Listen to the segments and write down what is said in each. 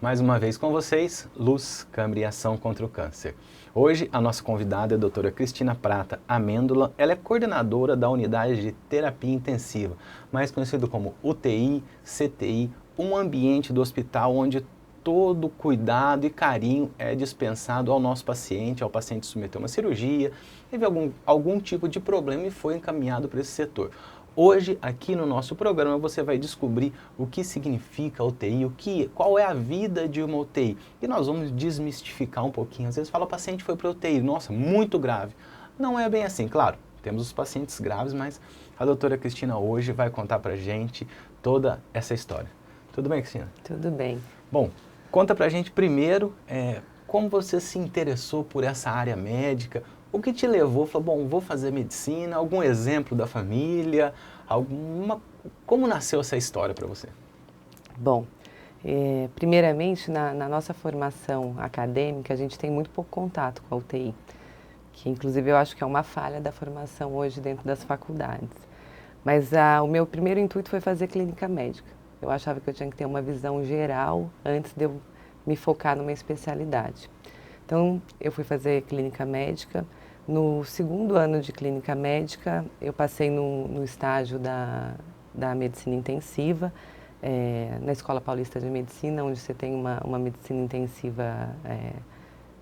Mais uma vez com vocês, Luz, Câmara e Ação contra o Câncer. Hoje a nossa convidada é a doutora Cristina Prata Amêndola. Ela é coordenadora da unidade de terapia intensiva, mais conhecido como UTI, CTI, um ambiente do hospital onde todo cuidado e carinho é dispensado ao nosso paciente, ao paciente que submeteu uma cirurgia, teve algum tipo de problema e foi encaminhado para esse setor. Hoje, aqui no nosso programa, você vai descobrir o que significa a UTI, qual é a vida de uma UTI. E nós vamos desmistificar um pouquinho. Às vezes fala, o paciente foi para a UTI, nossa, muito grave. Não é bem assim, claro, temos os pacientes graves, mas a doutora Cristina hoje vai contar para a gente toda essa história. Tudo bem, Cristina? Tudo bem. Bom, conta para a gente primeiro como você se interessou por essa área médica. O que te levou, falou, bom, vou fazer medicina, algum exemplo da família, como nasceu essa história para você? Bom, primeiramente na nossa formação acadêmica a gente tem muito pouco contato com a UTI, que inclusive eu acho que é uma falha da formação hoje dentro das faculdades. Mas o meu primeiro intuito foi fazer clínica médica. Eu achava que eu tinha que ter uma visão geral antes de eu me focar numa especialidade. Então eu fui fazer clínica médica. No segundo ano de clínica médica, eu passei no estágio da medicina intensiva, na Escola Paulista de Medicina, onde você tem uma medicina intensiva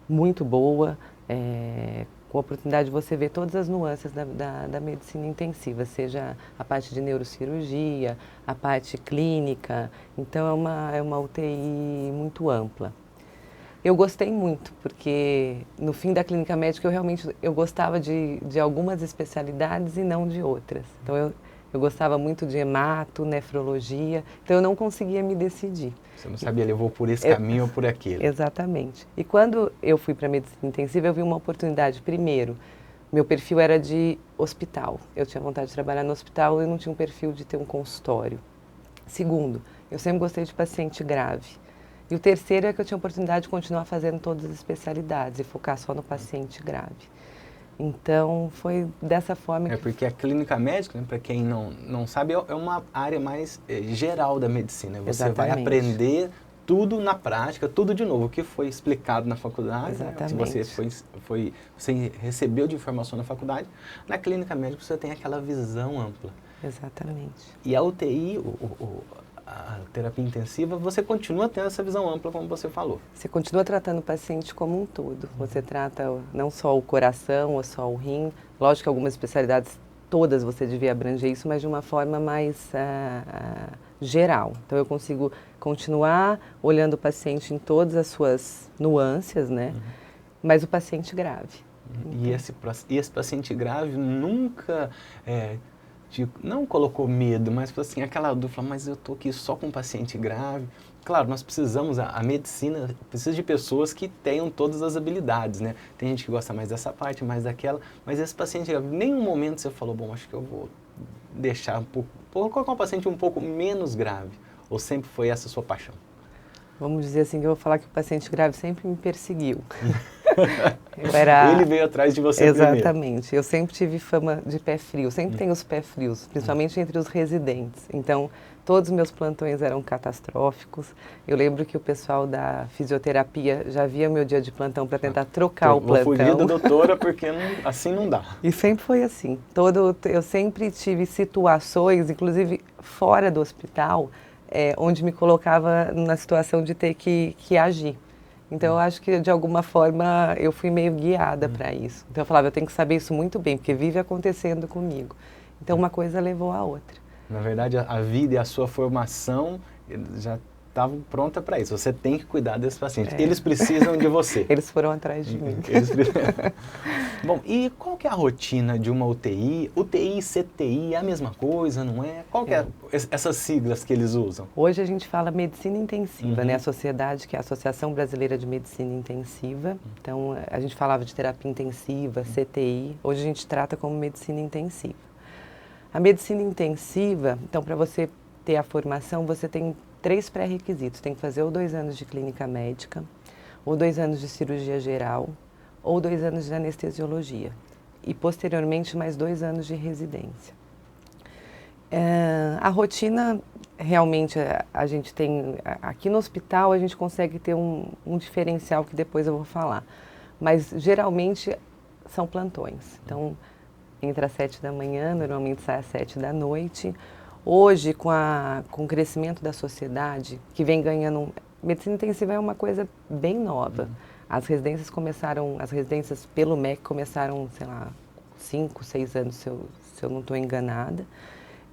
muito boa, com a oportunidade de você ver todas as nuances da medicina intensiva, seja a parte de neurocirurgia, a parte clínica. Então é uma UTI muito ampla. Eu gostei muito, porque no fim da clínica médica eu gostava de algumas especialidades e não de outras. Então eu gostava muito de hemato, nefrologia, então eu não conseguia me decidir. Você não sabia, levou por esse caminho ou por aquele. Exatamente. E quando eu fui para a medicina intensiva, eu vi uma oportunidade. Primeiro, meu perfil era de hospital. Eu tinha vontade de trabalhar no hospital e não tinha um perfil de ter um consultório. Segundo, eu sempre gostei de paciente grave. E o terceiro é que eu tinha a oportunidade de continuar fazendo todas as especialidades e focar só no paciente grave. Então, foi dessa forma que... Porque a clínica médica, né, para quem não sabe, é uma área mais geral da medicina. Você vai aprender tudo na prática, tudo de novo. O que foi explicado na faculdade, né, se você recebeu de informação na faculdade, na clínica médica você tem aquela visão ampla. Exatamente. E a UTI, a terapia intensiva, você continua tendo essa visão ampla, como você falou. Você continua tratando o paciente como um todo. Você trata não só o coração ou só o rim. Lógico que algumas especialidades, todas você devia abranger isso, mas de uma forma mais geral. Então eu consigo continuar olhando o paciente em todas as suas nuances, né? Mas o paciente grave. E esse paciente grave nunca... não colocou medo, mas foi assim, aquela dúvida, mas eu estou aqui só com um paciente grave. Claro, nós precisamos, a medicina precisa de pessoas que tenham todas as habilidades, né? Tem gente que gosta mais dessa parte, mais daquela, mas esse paciente grave, em nenhum momento você falou, bom, acho que eu vou deixar vou colocar um paciente um pouco menos grave, ou sempre foi essa a sua paixão? Vamos dizer assim, que eu vou falar que o paciente grave sempre me perseguiu. Ele veio atrás de você primeiro. Exatamente. Eu sempre tive fama de pé frio, sempre tenho os pés frios, principalmente entre os residentes. Então, todos os meus plantões eram catastróficos. Eu lembro que o pessoal da fisioterapia já via meu dia de plantão para tentar trocar o plantão. Vou fugir da doutora porque assim não dá. E sempre foi assim. Eu sempre tive situações, inclusive fora do hospital, onde me colocava na situação de ter que agir. Então, eu acho que, de alguma forma, eu fui meio guiada para isso. Então, eu falava, eu tenho que saber isso muito bem, porque vive acontecendo comigo. Então, uma coisa levou a outra. Na verdade, a vida e a sua formação já estavam prontas para isso. Você tem que cuidar desses pacientes. Eles precisam de você. Eles foram atrás de mim. Bom, e qual que é a rotina de uma UTI? UTI e CTI é a mesma coisa, não é? Qual que é essas siglas que eles usam? Hoje a gente fala medicina intensiva, né? A sociedade, que é a Associação Brasileira de Medicina Intensiva. Então, a gente falava de terapia intensiva, CTI. Hoje a gente trata como medicina intensiva. A medicina intensiva, então, para você ter a formação, você tem 3 pré-requisitos. Tem que fazer ou 2 anos de clínica médica, ou 2 anos de cirurgia geral, ou 2 anos de anestesiologia. E, posteriormente, mais 2 anos de residência. A rotina, realmente, a gente tem, aqui no hospital a gente consegue ter um diferencial que depois eu vou falar, mas geralmente são plantões, então entra às 7 da manhã, normalmente sai às 7 da noite. Hoje, com o crescimento da sociedade, que vem ganhando, medicina intensiva é uma coisa bem nova. As residências pelo MEC começaram, sei lá, 5, 6 anos, se eu não estou enganada.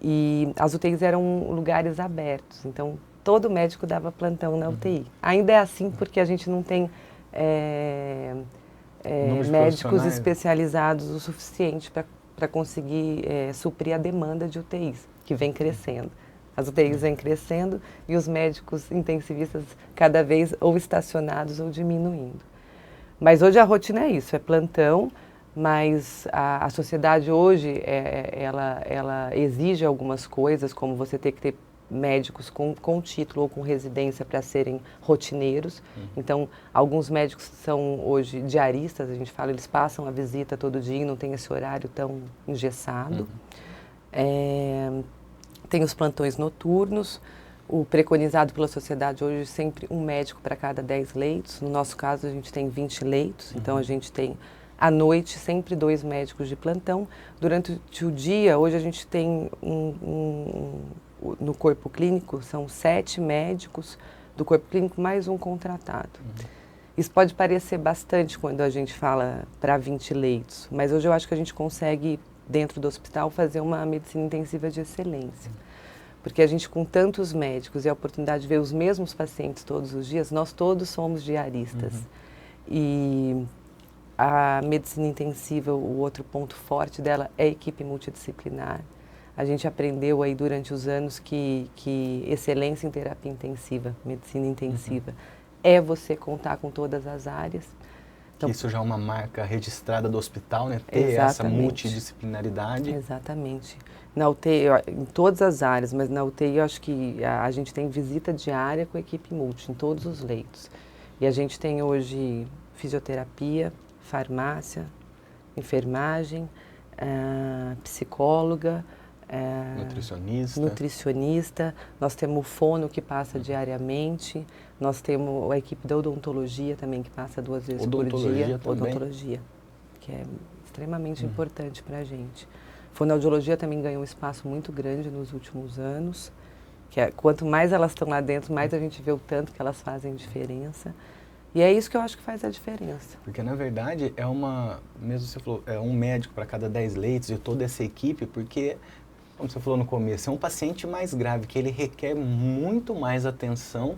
E as UTIs eram lugares abertos, então todo médico dava plantão na UTI. Ainda é assim porque a gente não tem médicos especializados o suficiente para conseguir suprir a demanda de UTIs, que vem crescendo. As UTIs vêm crescendo e os médicos intensivistas cada vez ou estacionados ou diminuindo. Mas hoje a rotina é isso, é plantão. Mas a sociedade hoje, ela exige algumas coisas, como você ter que ter médicos com título ou com residência para serem rotineiros. Então, alguns médicos são hoje diaristas, a gente fala, eles passam a visita todo dia e não tem esse horário tão engessado. Tem os plantões noturnos, o preconizado pela sociedade hoje sempre um médico para cada 10 leitos. No nosso caso, a gente tem 20 leitos, então a gente tem... À noite, sempre 2 médicos de plantão. Durante o dia, hoje a gente tem no corpo clínico, são 7 médicos do corpo clínico, mais um contratado. Isso pode parecer bastante quando a gente fala para 20 leitos, mas hoje eu acho que a gente consegue, dentro do hospital, fazer uma medicina intensiva de excelência. Porque a gente, com tantos médicos e a oportunidade de ver os mesmos pacientes todos os dias, nós todos somos diaristas. E... a medicina intensiva, o outro ponto forte dela é a equipe multidisciplinar. A gente aprendeu aí durante os anos que excelência em terapia intensiva, medicina intensiva, é você contar com todas as áreas. Então, isso já é uma marca registrada do hospital, né? Ter essa multidisciplinaridade. Exatamente. Na UTI, em todas as áreas, mas na UTI eu acho que a gente tem visita diária com a equipe multi, em todos os leitos. E a gente tem hoje fisioterapia, farmácia, enfermagem, psicóloga, nutricionista, nós temos o fono que passa diariamente, nós temos a equipe da odontologia também que passa 2 vezes por dia, odontologia, que é extremamente importante para a gente. Fonoaudiologia também ganhou um espaço muito grande nos últimos anos, quanto mais elas estão lá dentro, mais a gente vê o tanto que elas fazem diferença. E é isso que eu acho que faz a diferença. Porque, na verdade, mesmo você falou, é um médico para cada 10 leitos e toda essa equipe, porque, como você falou no começo, é um paciente mais grave, que ele requer muito mais atenção,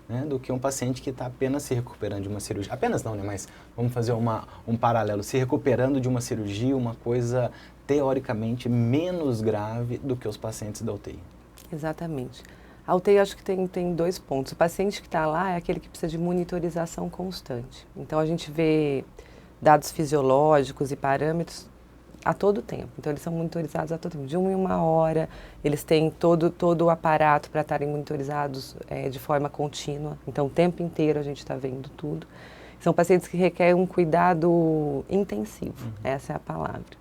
né, do que um paciente que está apenas se recuperando de uma cirurgia. Apenas não, né, mas vamos fazer um paralelo. Se recuperando de uma cirurgia, uma coisa teoricamente menos grave do que os pacientes da UTI. Exatamente. A UTI acho que tem 2 pontos. O paciente que está lá é aquele que precisa de monitorização constante. Então a gente vê dados fisiológicos e parâmetros a todo tempo. Então eles são monitorizados a todo tempo, de 1 em 1 hora. Eles têm todo o aparato para estarem monitorizados de forma contínua. Então o tempo inteiro a gente está vendo tudo. São pacientes que requerem um cuidado intensivo, essa é a palavra.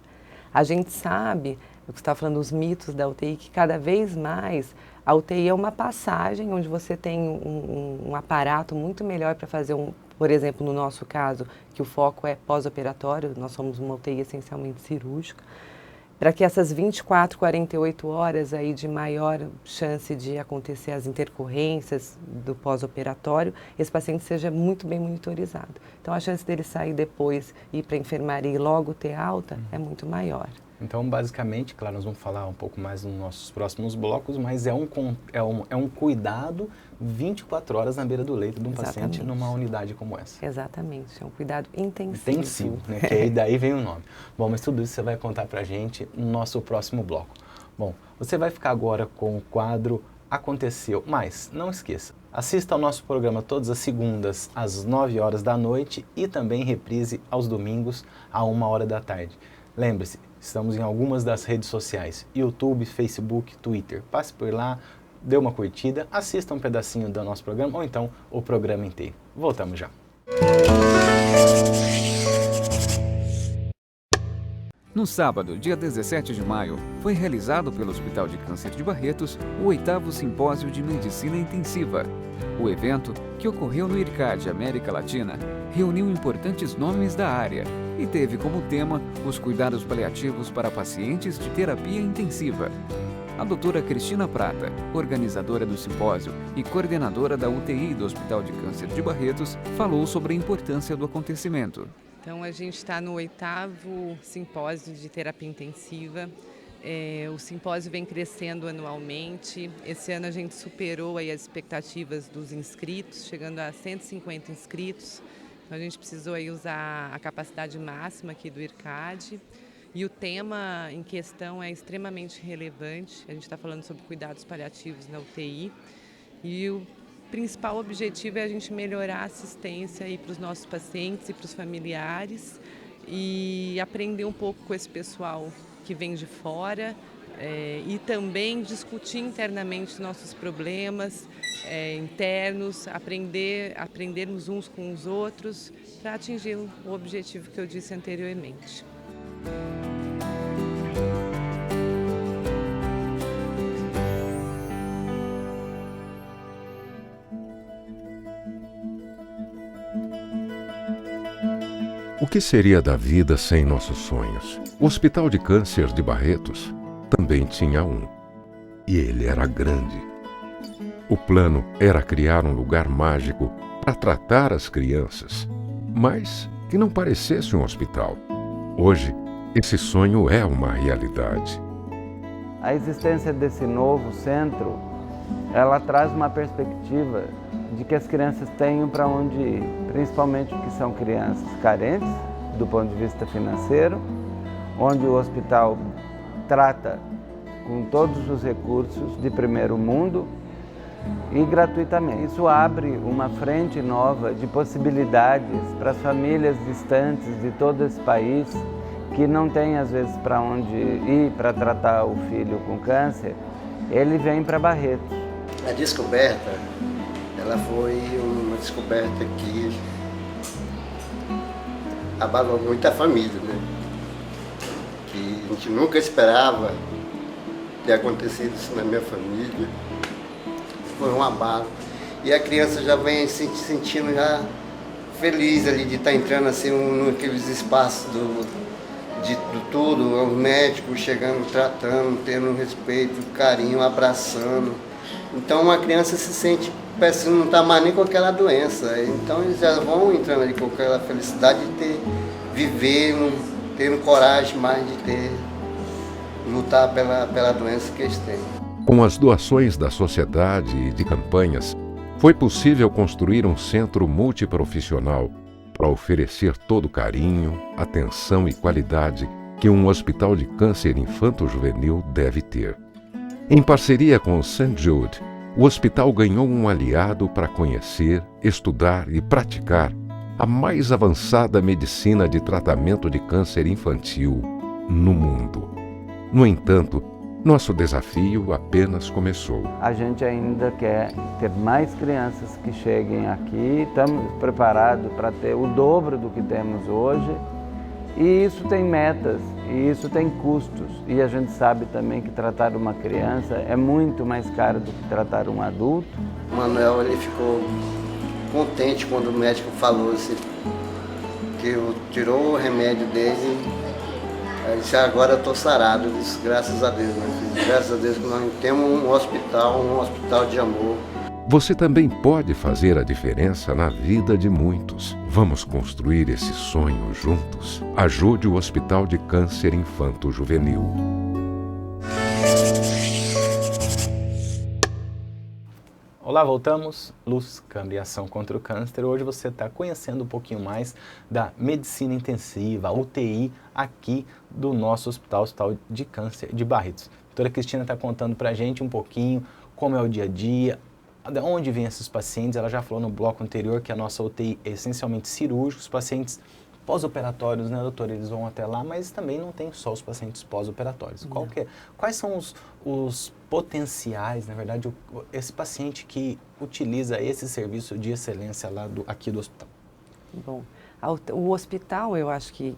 A gente sabe, eu estava falando dos mitos da UTI, que cada vez mais a UTI é uma passagem onde você tem um aparato muito melhor para fazer por exemplo, no nosso caso, que o foco é pós-operatório, nós somos uma UTI essencialmente cirúrgica, para que essas 24, 48 horas aí de maior chance de acontecer as intercorrências do pós-operatório, esse paciente seja muito bem monitorizado. Então a chance dele sair depois, ir para a enfermaria e logo ter alta é muito maior. Então, basicamente, claro, nós vamos falar um pouco mais nos nossos próximos blocos, mas é um cuidado 24 horas na beira do leito de um paciente numa unidade como essa. Exatamente, é um cuidado intensivo. Intensivo, né? Que aí daí vem o nome. Bom, mas tudo isso você vai contar pra gente no nosso próximo bloco. Bom, você vai ficar agora com o quadro Aconteceu, mas não esqueça, assista ao nosso programa todas as segundas às 9 horas da noite e também reprise aos domingos à 1 hora da tarde. Lembre-se, estamos em algumas das redes sociais, YouTube, Facebook, Twitter. Passe por lá, dê uma curtida, assista um pedacinho do nosso programa ou então o programa inteiro. Voltamos já. No sábado, dia 17 de maio, foi realizado pelo Hospital de Câncer de Barretos o 8º Simpósio de Medicina Intensiva. O evento, que ocorreu no IRCAD América Latina, reuniu importantes nomes da área e teve como tema os cuidados paliativos para pacientes de terapia intensiva. A doutora Cristina Prata, organizadora do simpósio e coordenadora da UTI do Hospital de Câncer de Barretos, falou sobre a importância do acontecimento. Então, a gente está no 8º Simpósio de Terapia Intensiva. O simpósio vem crescendo anualmente. Esse ano a gente superou aí as expectativas dos inscritos, chegando a 150 inscritos. Então, a gente precisou aí usar a capacidade máxima aqui do IRCAD. E o tema em questão é extremamente relevante. A gente está falando sobre cuidados paliativos na UTI. E o principal objetivo é a gente melhorar a assistência para os nossos pacientes e para os familiares e aprender um pouco com esse pessoal que vem de fora e também discutir internamente nossos problemas internos, aprendermos uns com os outros para atingir o objetivo que eu disse anteriormente. O que seria da vida sem nossos sonhos? O Hospital de Câncer de Barretos também tinha um. E ele era grande. O plano era criar um lugar mágico para tratar as crianças, mas que não parecesse um hospital. Hoje, esse sonho é uma realidade. A existência desse novo centro, ela traz uma perspectiva de que as crianças tenham para onde ir, principalmente porque são crianças carentes do ponto de vista financeiro, onde o hospital trata com todos os recursos de primeiro mundo e gratuitamente. Isso abre uma frente nova de possibilidades para as famílias distantes de todo esse país que não tem às vezes para onde ir para tratar o filho com câncer, ele vem para Barretos. A descoberta, ela foi uma descoberta que abalou muito a família, né? Que a gente nunca esperava ter acontecido isso na minha família. Foi um abalo. E a criança já vem se sentindo já feliz ali de estar entrando assim naqueles espaços de tudo, os médicos chegando, tratando, tendo respeito, carinho, abraçando. Então uma criança se sente, parece que não está mais nem com aquela doença. Então eles já vão entrando ali com aquela felicidade de viver, tendo coragem mais de lutar pela doença que eles têm. Com as doações da sociedade e de campanhas, foi possível construir um centro multiprofissional para oferecer todo o carinho, atenção e qualidade que um hospital de câncer infanto-juvenil deve ter. Em parceria com o St. Jude, o hospital ganhou um aliado para conhecer, estudar e praticar a mais avançada medicina de tratamento de câncer infantil no mundo. No entanto, nosso desafio apenas começou. A gente ainda quer ter mais crianças que cheguem aqui, estamos preparados para ter o dobro do que temos hoje. E isso tem metas, e isso tem custos. E a gente sabe também que tratar uma criança é muito mais caro do que tratar um adulto. O Manuel ele ficou contente quando o médico falou assim, que tirou o remédio dele. Ele disse, agora eu estou sarado. Eu disse, graças a Deus, né? Graças a Deus que nós temos um hospital de amor. Você também pode fazer a diferença na vida de muitos. Vamos construir esse sonho juntos. Ajude o Hospital de Câncer Infanto-Juvenil. Olá, voltamos. Luz, Câmara e Ação contra o Câncer. Hoje você está conhecendo um pouquinho mais da medicina intensiva, a UTI, aqui do nosso Hospital de Câncer de Barretos. A doutora Cristina está contando para a gente um pouquinho como é o dia a dia, de onde vêm esses pacientes. Ela já falou no bloco anterior que a nossa UTI é essencialmente cirúrgica, os pacientes pós-operatórios, né, doutora? Eles vão até lá, mas também não tem só os pacientes pós-operatórios. Quais são os potenciais, na verdade, esse paciente que utiliza esse serviço de excelência lá aqui do hospital? Bom, o hospital, eu acho que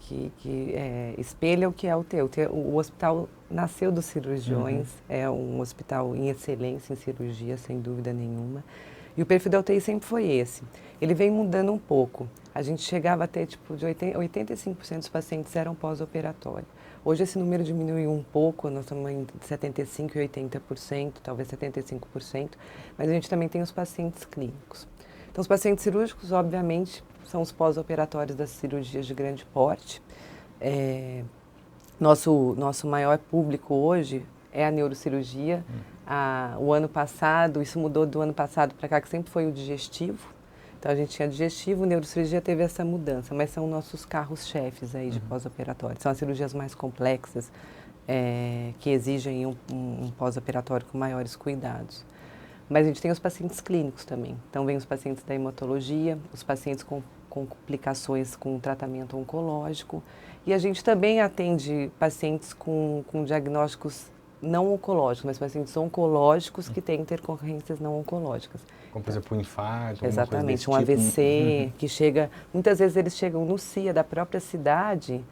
espelha o que é o UTI. O hospital nasceu dos cirurgiões, é um hospital em excelência em cirurgia, sem dúvida nenhuma. E o perfil da UTI sempre foi esse. Ele vem mudando um pouco. A gente chegava até, tipo, de 85% dos pacientes eram pós-operatório. Hoje esse número diminuiu um pouco, nós estamos em 75% e 80%, talvez 75%, mas a gente também tem os pacientes clínicos. Então, os pacientes cirúrgicos, obviamente, são os pós-operatórios das cirurgias de grande porte. Nosso maior público hoje é a neurocirurgia. O ano passado, isso mudou do ano passado para cá, que sempre foi o digestivo. Então, a gente tinha digestivo, neurocirurgia teve essa mudança, mas são nossos carros-chefes aí de pós-operatório. São as cirurgias mais complexas, que exigem um pós-operatório com maiores cuidados. Mas a gente tem os pacientes clínicos também. Então, vem os pacientes da hematologia, os pacientes com complicações com tratamento oncológico. E a gente também atende pacientes com diagnósticos não oncológicos, mas pacientes oncológicos que têm intercorrências não oncológicas. Como, por exemplo, um infarto, exatamente, um tipo. AVC, que chega... Muitas vezes eles chegam no CIA da própria cidade,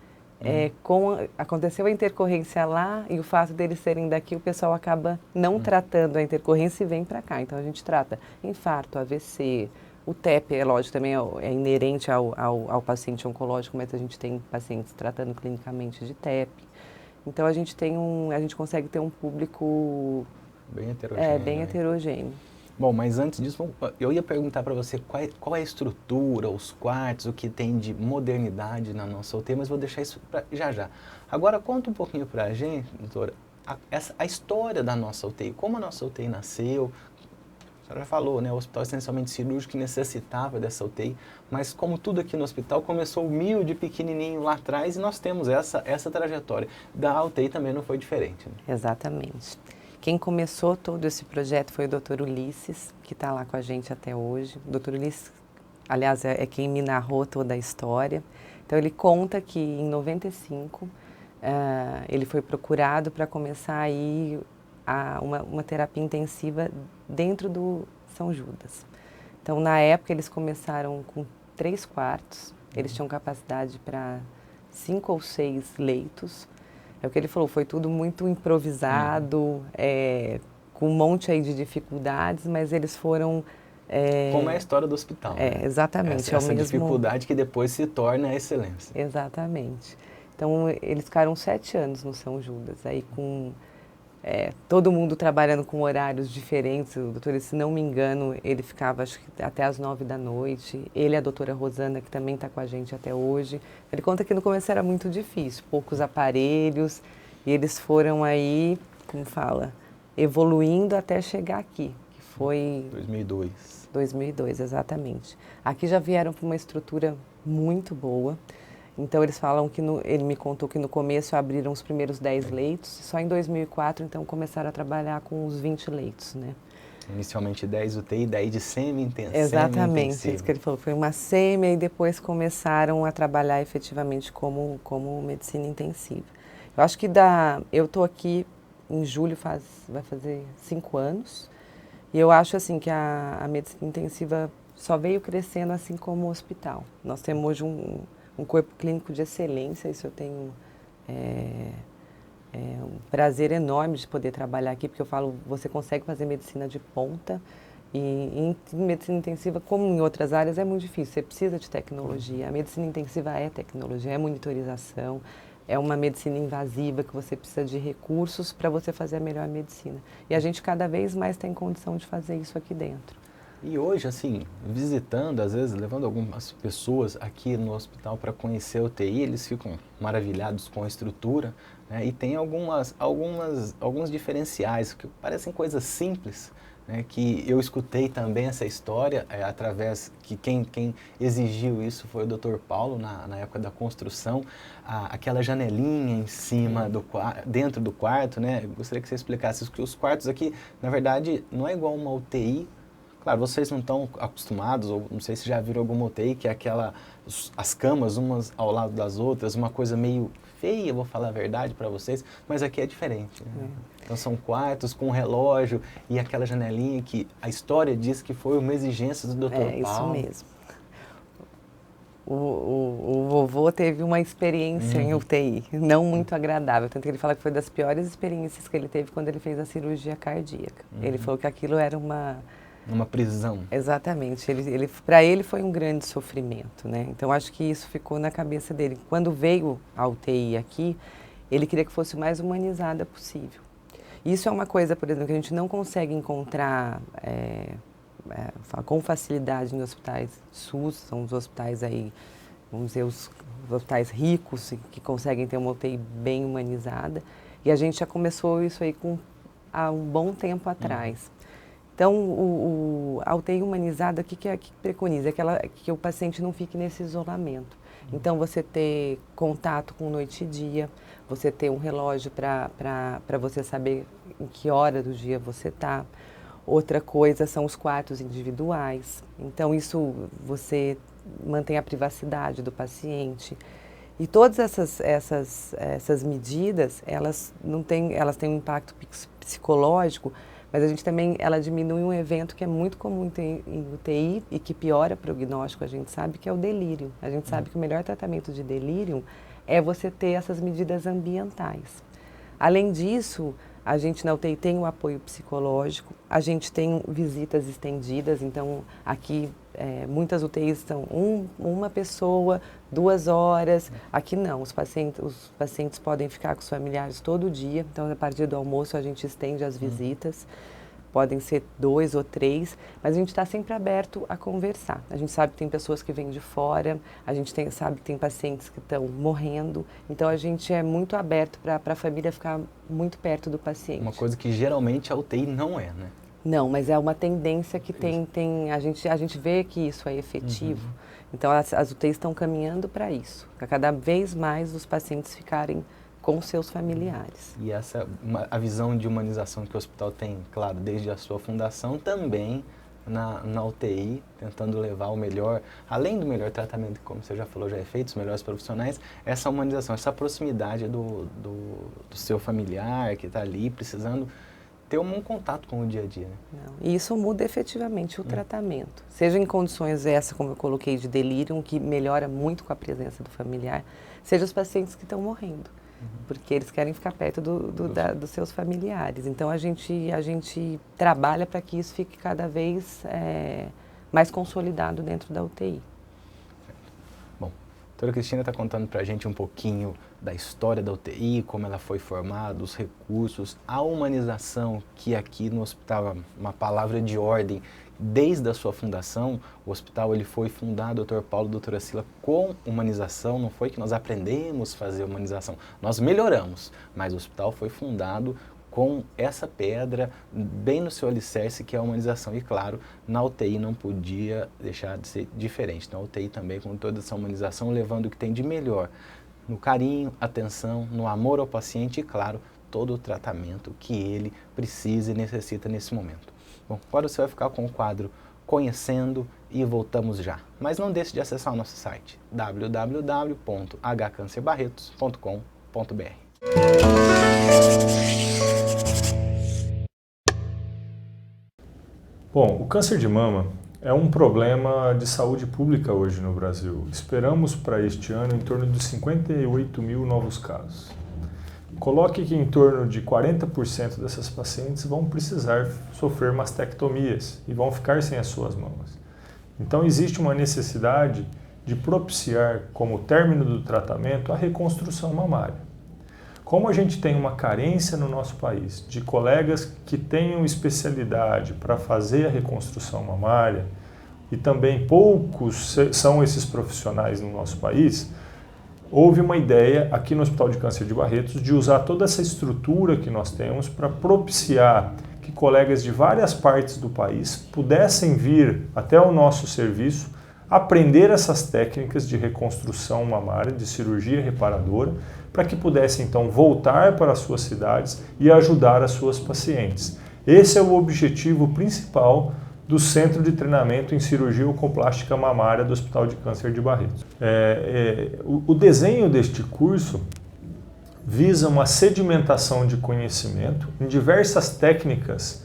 aconteceu a intercorrência lá e o fato deles serem daqui, o pessoal acaba não tratando a intercorrência e vem para cá. Então, a gente trata infarto, AVC, o TEP, é lógico, também é inerente ao paciente oncológico, mas a gente tem pacientes tratando clinicamente de TEP. Então, a gente consegue ter um público bem heterogêneo. Bem heterogêneo. Bom, mas antes disso, eu ia perguntar para você qual é a estrutura, os quartos, o que tem de modernidade na nossa UTI, mas vou deixar isso pra já. Agora, conta um pouquinho para a gente, doutora, a história da nossa UTI, como a nossa UTI nasceu. A senhora já falou, né, o hospital essencialmente cirúrgico que necessitava dessa UTI, mas como tudo aqui no hospital começou humilde, pequenininho lá atrás, e nós temos essa trajetória. Da UTI também não foi diferente. Né? Exatamente. Quem começou todo esse projeto foi o Dr. Ulisses, que está lá com a gente até hoje. O Dr. Ulisses, aliás, é quem me narrou toda a história. Então, ele conta que em 95, ele foi procurado para começar aí uma terapia intensiva dentro do São Judas. Então, na época, eles começaram com 3 quartos. Eles tinham capacidade para 5 ou 6 leitos. É o que ele falou, foi tudo muito improvisado, com um monte aí de dificuldades, mas eles foram... Como é a história do hospital. Né? Exatamente. Essa dificuldade que depois se torna a excelência. Exatamente. Então, eles ficaram 7 anos no São Judas, aí com todo mundo trabalhando com horários diferentes. O doutor, se não me engano, ele ficava acho que até às 9 da noite. Ele e a doutora Rosana, que também está com a gente até hoje. Ele conta que no começo era muito difícil, poucos aparelhos, e eles foram aí, como fala, evoluindo até chegar aqui, que foi... 2002. 2002, exatamente. Aqui já vieram para uma estrutura muito boa. Então, eles falam que, ele me contou que no começo abriram os primeiros 10 leitos, só em 2004, então, começaram a trabalhar com os 20 leitos, né? Inicialmente 10 UTI, daí de semi-intensiva. Exatamente, isso que ele falou, foi uma semi e depois começaram a trabalhar efetivamente como medicina intensiva. Eu acho que eu estou aqui em julho, vai fazer 5 anos, e eu acho assim que a medicina intensiva só veio crescendo assim como o hospital. Nós temos hoje um corpo clínico de excelência, isso eu tenho um prazer enorme de poder trabalhar aqui, porque eu falo, você consegue fazer medicina de ponta, e em medicina intensiva, como em outras áreas, é muito difícil, você precisa de tecnologia. A medicina intensiva é tecnologia, é monitorização, é uma medicina invasiva que você precisa de recursos para você fazer a melhor medicina. E a gente cada vez mais tem condição de fazer isso aqui dentro. E hoje, assim, visitando, às vezes, levando algumas pessoas aqui no hospital para conhecer a UTI, eles ficam maravilhados com a estrutura, né? E tem alguns diferenciais, que parecem coisas simples, né? Que eu escutei também essa história, através que quem exigiu isso foi o Dr. Paulo, na época da construção, aquela janelinha em cima, dentro do quarto, né? Eu gostaria que você explicasse isso, que os quartos aqui, na verdade, não é igual uma UTI. Claro, vocês não estão acostumados, ou não sei se já viram alguma UTI, que é as camas umas ao lado das outras, uma coisa meio feia, vou falar a verdade para vocês, mas aqui é diferente. Né? Então são quartos com relógio e aquela janelinha que a história diz que foi uma exigência do Dr. Paulo. É isso mesmo. o vovô teve uma experiência em UTI, não muito agradável. Tanto que ele fala que foi das piores experiências que ele teve quando ele fez a cirurgia cardíaca. Ele falou que aquilo era uma prisão. Exatamente. Para ele foi um grande sofrimento, né? Então, acho que isso ficou na cabeça dele. Quando veio a UTI aqui, ele queria que fosse o mais humanizada possível. Isso é uma coisa, por exemplo, que a gente não consegue encontrar com facilidade em hospitais SUS, são os hospitais aí, vamos dizer, os hospitais ricos, que conseguem ter uma UTI bem humanizada. E a gente já começou isso aí há um bom tempo atrás. Então, a UTI humanizada, o que preconiza? Que o paciente não fique nesse isolamento. Então, você ter contato com noite e dia, você ter um relógio para você saber em que hora do dia você está. Outra coisa são os quartos individuais. Então, isso você mantém a privacidade do paciente. E todas essas medidas, elas têm um impacto psicológico, mas a gente também, ela diminui um evento que é muito comum em UTI e que piora o prognóstico, a gente sabe, que é o delírio. A gente sabe que o melhor tratamento de delírio é você ter essas medidas ambientais. Além disso, a gente na UTI tem o apoio psicológico, a gente tem visitas estendidas, então aqui muitas UTIs são uma pessoa, 2 horas, aqui não, os pacientes podem ficar com os familiares todo dia, então a partir do almoço a gente estende as visitas, podem ser 2 ou 3, mas a gente está sempre aberto a conversar. A gente sabe que tem pessoas que vêm de fora, a gente sabe que tem pacientes que estão morrendo, então a gente é muito aberto para a família ficar muito perto do paciente. Uma coisa que geralmente a UTI não é, né? Não, mas é uma tendência que a gente vê que isso é efetivo. Então as UTIs estão caminhando para isso, para cada vez mais os pacientes ficarem com seus familiares. E a visão de humanização que o hospital tem, claro, desde a sua fundação, também na UTI, tentando levar o melhor, além do melhor tratamento, como você já falou, já é feito, os melhores profissionais, essa humanização, essa proximidade do seu familiar que está ali precisando ter um contato com o dia a dia. Né? Não, e isso muda efetivamente o tratamento. Seja em condições como eu coloquei, de delírio, que melhora muito com a presença do familiar, seja os pacientes que estão morrendo. Porque eles querem ficar perto dos seus familiares. Então, a gente trabalha para que isso fique cada vez mais consolidado dentro da UTI. Bom, a doutora Cristina está contando para a gente um pouquinho da história da UTI, como ela foi formada, os recursos, a humanização, que aqui no hospital é uma palavra de ordem. Desde a sua fundação, o hospital ele foi fundado, Dr. Paulo e doutora Cila, com humanização. Não foi que nós aprendemos a fazer humanização, nós melhoramos, mas o hospital foi fundado com essa pedra bem no seu alicerce, que é a humanização. E claro, na UTI não podia deixar de ser diferente. Na UTI também, com toda essa humanização, levando o que tem de melhor no carinho, atenção, no amor ao paciente e, claro, todo o tratamento que ele precisa e necessita nesse momento. Bom, agora você vai ficar com o quadro Conhecendo e voltamos já. Mas não deixe de acessar o nosso site www.hcancerbarretos.com.br. Bom, o câncer de mama é um problema de saúde pública hoje no Brasil. Esperamos para este ano em torno de 58 mil novos casos. Coloque que em torno de 40% dessas pacientes vão precisar sofrer mastectomias e vão ficar sem as suas mamas. Então existe uma necessidade de propiciar como término do tratamento a reconstrução mamária. Como a gente tem uma carência no nosso país de colegas que tenham especialidade para fazer a reconstrução mamária e também poucos são esses profissionais no nosso país, houve uma ideia aqui no Hospital de Câncer de Barretos de usar toda essa estrutura que nós temos para propiciar que colegas de várias partes do país pudessem vir até o nosso serviço, aprender essas técnicas de reconstrução mamária, de cirurgia reparadora, para que pudessem então voltar para as suas cidades e ajudar as suas pacientes. Esse é o objetivo principal do Centro de Treinamento em Cirurgia Oncoplástica Mamária do Hospital de Câncer de Barretos. O desenho deste curso visa uma sedimentação de conhecimento em diversas técnicas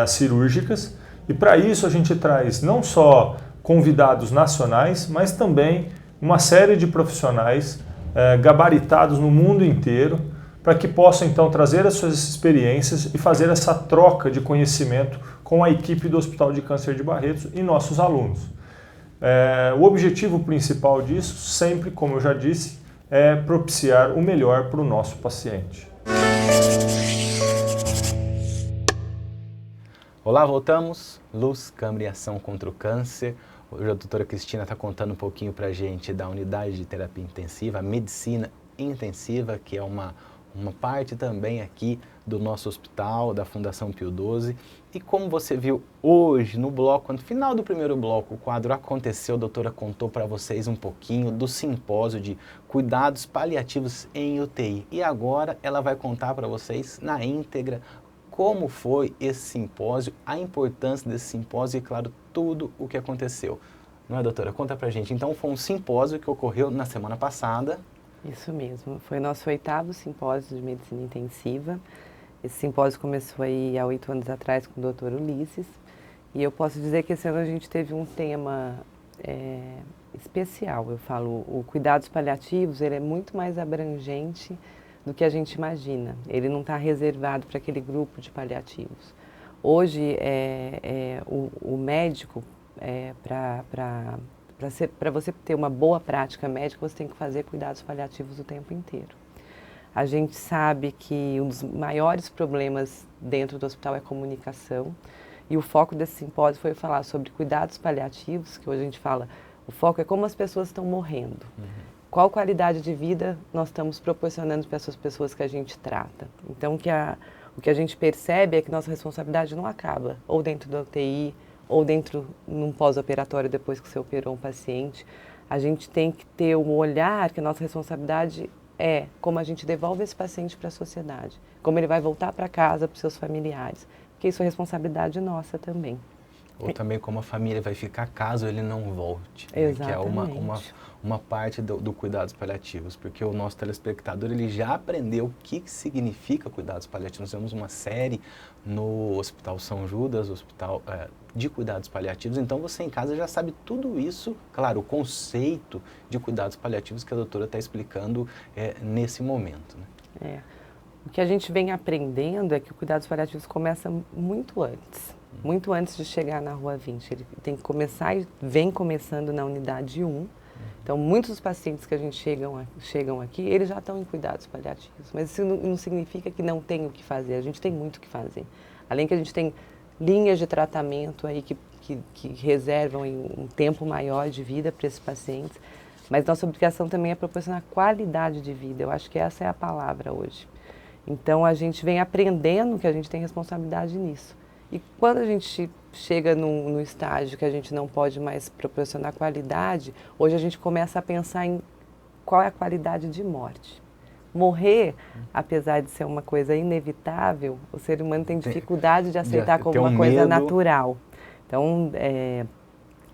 cirúrgicas e para isso a gente traz não só convidados nacionais, mas também uma série de profissionais gabaritados no mundo inteiro, para que possam então trazer as suas experiências e fazer essa troca de conhecimento com a equipe do Hospital de Câncer de Barretos e nossos alunos. O objetivo principal disso, sempre, como eu já disse, é propiciar o melhor para o nosso paciente. Olá, voltamos. Luz, Câmara e Ação contra o Câncer. Hoje a doutora Cristina está contando um pouquinho para a gente da unidade de terapia intensiva, a medicina intensiva, que é uma parte também aqui do nosso hospital, da Fundação Pio XII. E como você viu hoje no bloco, no final do primeiro bloco, o quadro Aconteceu, a doutora contou para vocês um pouquinho do simpósio de cuidados paliativos em UTI. E agora ela vai contar para vocês na íntegra como foi esse simpósio, a importância desse simpósio e, claro, tudo o que aconteceu. Não é, doutora? Conta pra gente. Então, foi um simpósio que ocorreu na semana passada. Isso mesmo. Foi o nosso 8º simpósio de medicina intensiva. Esse simpósio começou aí há 8 anos atrás com o Dr. Ulisses. E eu posso dizer que esse ano a gente teve um tema especial. Eu falo, o cuidados paliativos, ele é muito mais abrangente do que a gente imagina. Ele não está reservado para aquele grupo de paliativos. Hoje, o médico, para você ter uma boa prática médica, você tem que fazer cuidados paliativos o tempo inteiro. A gente sabe que um dos maiores problemas dentro do hospital é a comunicação, e o foco desse simpósio foi falar sobre cuidados paliativos, que hoje a gente fala, o foco é como as pessoas estão morrendo. Qual qualidade de vida nós estamos proporcionando para essas pessoas que a gente trata. Então, o que a gente percebe é que nossa responsabilidade não acaba, ou dentro da UTI, ou dentro num pós-operatório depois que você operou um paciente. A gente tem que ter um olhar que a nossa responsabilidade é como a gente devolve esse paciente para a sociedade, como ele vai voltar para casa, para os seus familiares, porque isso é responsabilidade nossa também. Ou também como a família vai ficar caso ele não volte, né? Que é uma parte do cuidados paliativos, porque o nosso telespectador ele já aprendeu o que significa cuidados paliativos. Nós temos uma série no Hospital São Judas, Hospital de Cuidados Paliativos, então você em casa já sabe tudo isso, claro, o conceito de cuidados paliativos que a doutora está explicando nesse momento, né? O que a gente vem aprendendo é que o cuidados paliativos começa muito antes de chegar na Rua 20. Ele tem que começar e vem começando na unidade 1. Então, muitos dos pacientes que a gente chegam aqui, eles já estão em cuidados paliativos. Mas isso não significa que não tem o que fazer. A gente tem muito o que fazer. Além que a gente tem linhas de tratamento aí que reservam um tempo maior de vida para esses pacientes. Mas nossa obrigação também é proporcionar qualidade de vida. Eu acho que essa é a palavra hoje. Então, a gente vem aprendendo que a gente tem responsabilidade nisso. E quando a gente chega no estágio que a gente não pode mais proporcionar qualidade, hoje a gente começa a pensar em qual é a qualidade de morte. Morrer, apesar de ser uma coisa inevitável, o ser humano tem dificuldade de aceitar como uma coisa natural. Então,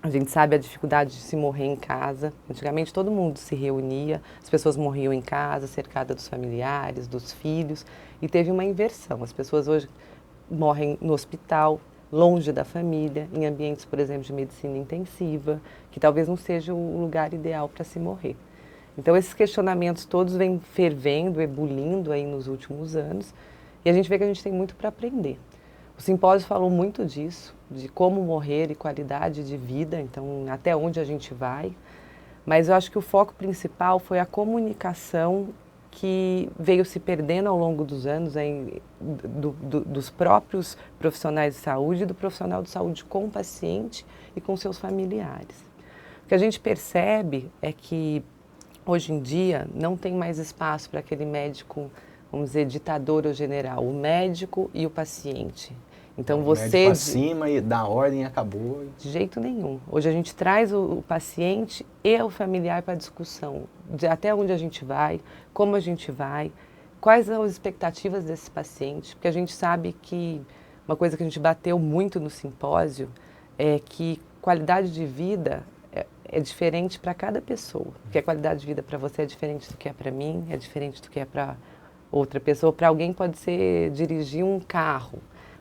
a gente sabe a dificuldade de se morrer em casa. Antigamente todo mundo se reunia, as pessoas morriam em casa, cercadas dos familiares, dos filhos, e teve uma inversão. As pessoas hoje morrem no hospital, longe da família, em ambientes, por exemplo, de medicina intensiva, que talvez não seja o lugar ideal para se morrer. Então, esses questionamentos todos vêm fervendo, ebulindo aí nos últimos anos, e a gente vê que a gente tem muito para aprender. O simpósio falou muito disso, de como morrer e qualidade de vida, então, até onde a gente vai, mas eu acho que o foco principal foi a comunicação que veio se perdendo ao longo dos anos dos próprios profissionais de saúde e do profissional de saúde com o paciente e com seus familiares. O que a gente percebe é que, hoje em dia, não tem mais espaço para aquele médico, vamos dizer, ditador ou general, o médico e o paciente. Então, o médico acima e dá ordem e acabou. De jeito nenhum. Hoje a gente traz o paciente e o familiar para a discussão de até onde a gente vai, como a gente vai, quais são as expectativas desse paciente, porque a gente sabe que uma coisa que a gente bateu muito no simpósio é que qualidade de vida é diferente para cada pessoa. Porque a qualidade de vida para você é diferente do que é para mim, é diferente do que é para outra pessoa. Para alguém pode ser dirigir um carro.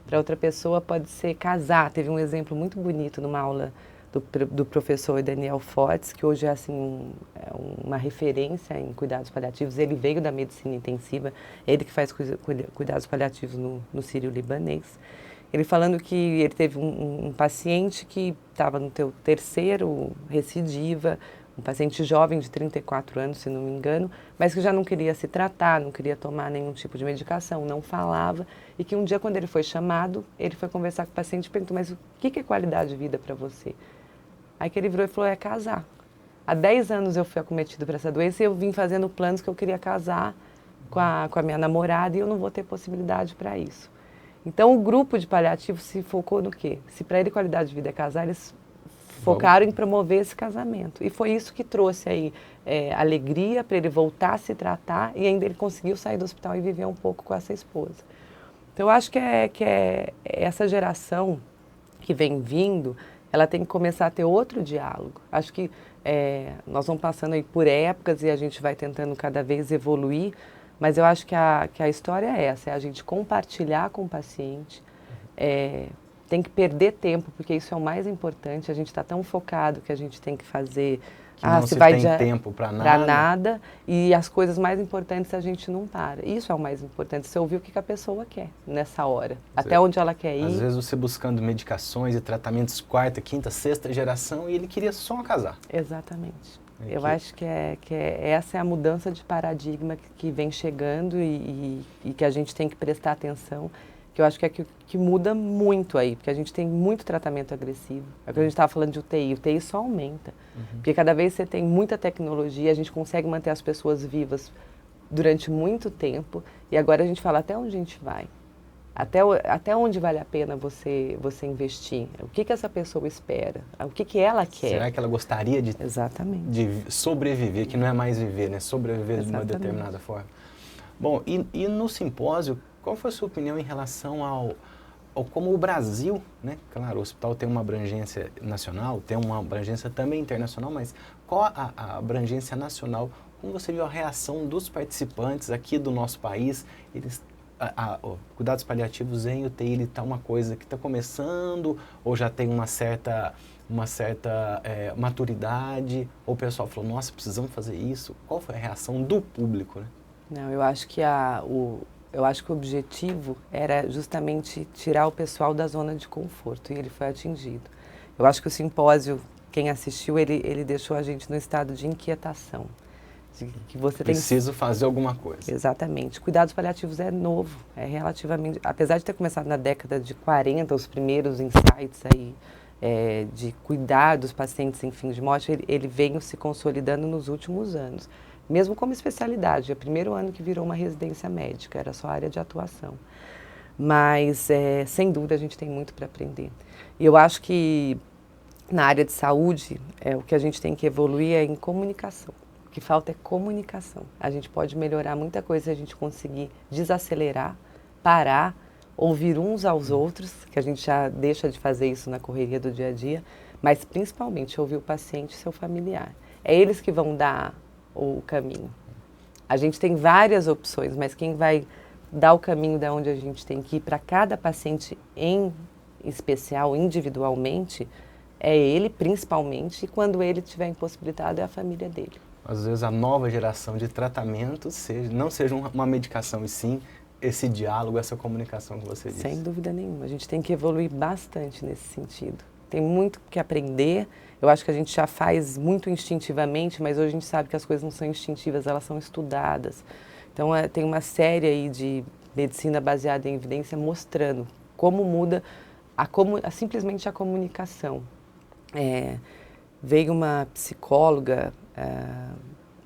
Para outra pessoa pode ser casar. Teve um exemplo muito bonito numa aula do professor Daniel Fortes, que hoje é assim uma referência em cuidados paliativos. Ele veio da medicina intensiva, ele que faz cuidados paliativos no Sírio-Libanês. Ele falando que ele teve um paciente que estava no terceiro recidiva, um paciente jovem de 34 anos, se não me engano, mas que já não queria se tratar, não queria tomar nenhum tipo de medicação, não falava, e que um dia, quando ele foi chamado, ele foi conversar com o paciente e perguntou: mas o que é qualidade de vida para você? Aí que ele virou e falou: é casar. Há 10 anos eu fui acometido por essa doença e eu vim fazendo planos que eu queria casar com a minha namorada e eu não vou ter possibilidade para isso. Então o grupo de paliativos se focou no quê? Se para ele qualidade de vida é casar, eles focaram em promover esse casamento. E foi isso que trouxe aí alegria para ele voltar a se tratar, e ainda ele conseguiu sair do hospital e viver um pouco com essa esposa. Então eu acho que essa geração que vem vindo, ela tem que começar a ter outro diálogo. Acho que nós vamos passando aí por épocas e a gente vai tentando cada vez evoluir, mas eu acho que a história é essa, é a gente compartilhar com o paciente, tem que perder tempo, porque isso é o mais importante. A gente está tão focado que a gente tem que fazer... Que não se tem tempo para nada. E as coisas mais importantes a gente não para. Isso é o mais importante, você ouvir o que a pessoa quer nessa hora, até onde ela quer ir. Às vezes você buscando medicações e tratamentos quarta, quinta, sexta geração, e ele queria só casar. Exatamente. Eu acho que essa é a mudança de paradigma que vem chegando e que a gente tem que prestar atenção, que eu acho que que muda muito aí, porque a gente tem muito tratamento agressivo. É o que a gente estava falando de UTI, UTI só aumenta, porque cada vez você tem muita tecnologia, a gente consegue manter as pessoas vivas durante muito tempo, e agora a gente fala até onde a gente vai, até onde vale a pena você investir, o que essa pessoa espera, o que ela quer. Será que ela gostaria de sobreviver, que não é mais viver, né? Sobreviver de uma determinada forma. Bom, e no simpósio, qual foi a sua opinião em relação ao como o Brasil, né? Claro, o hospital tem uma abrangência nacional, tem uma abrangência também internacional, mas qual a abrangência nacional? Como você viu a reação dos participantes aqui do nosso país? Cuidados paliativos em UTI, ele está uma coisa que está começando ou já tem uma certa maturidade? Ou o pessoal falou: nossa, precisamos fazer isso? Qual foi a reação do público, né? Não, eu acho que o objetivo era justamente tirar o pessoal da zona de conforto, e ele foi atingido. Eu acho que o simpósio, quem assistiu, ele deixou a gente no estado de inquietação. De que você Preciso fazer alguma coisa. Exatamente. Cuidados paliativos é novo, é relativamente... Apesar de ter começado na década de 40, os primeiros insights aí, de cuidar dos pacientes em fim de morte, ele veio se consolidando nos últimos anos. Mesmo como especialidade, é o primeiro ano que virou uma residência médica, era só área de atuação. Mas, sem dúvida, a gente tem muito para aprender. E eu acho que na área de saúde, o que a gente tem que evoluir é em comunicação. O que falta é comunicação. A gente pode melhorar muita coisa se a gente conseguir desacelerar, parar, ouvir uns aos outros, que a gente já deixa de fazer isso na correria do dia a dia, mas principalmente ouvir o paciente e seu familiar. É eles que vão dar o caminho. A gente tem várias opções, mas quem vai dar o caminho de onde a gente tem que ir para cada paciente em especial, individualmente, é ele principalmente, e quando ele estiver impossibilitado é a família dele. Às vezes a nova geração de tratamentos não seja uma medicação, e sim esse diálogo, essa comunicação que você disse. Sem dúvida nenhuma. A gente tem que evoluir bastante nesse sentido. Tem muito que aprender. Eu acho que a gente já faz muito instintivamente, mas hoje a gente sabe que as coisas não são instintivas, elas são estudadas. Então, tem uma série aí de medicina baseada em evidência mostrando como muda simplesmente a comunicação. Veio uma psicóloga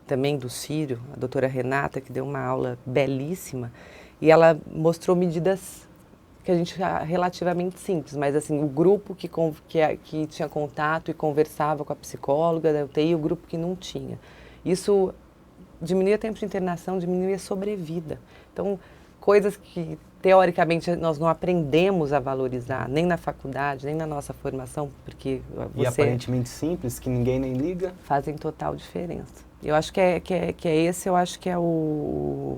também do Sírio, a doutora Renata, que deu uma aula belíssima, e ela mostrou medidas que a gente relativamente simples, mas assim, o grupo que tinha contato e conversava com a psicóloga da UTI, e o grupo que não tinha. Isso diminuía o tempo de internação, diminuía a sobrevida. Então, coisas que teoricamente nós não aprendemos a valorizar, nem na faculdade, nem na nossa formação, porque E aparentemente simples, que ninguém nem liga. Fazem total diferença. Eu acho que esse, eu acho que é o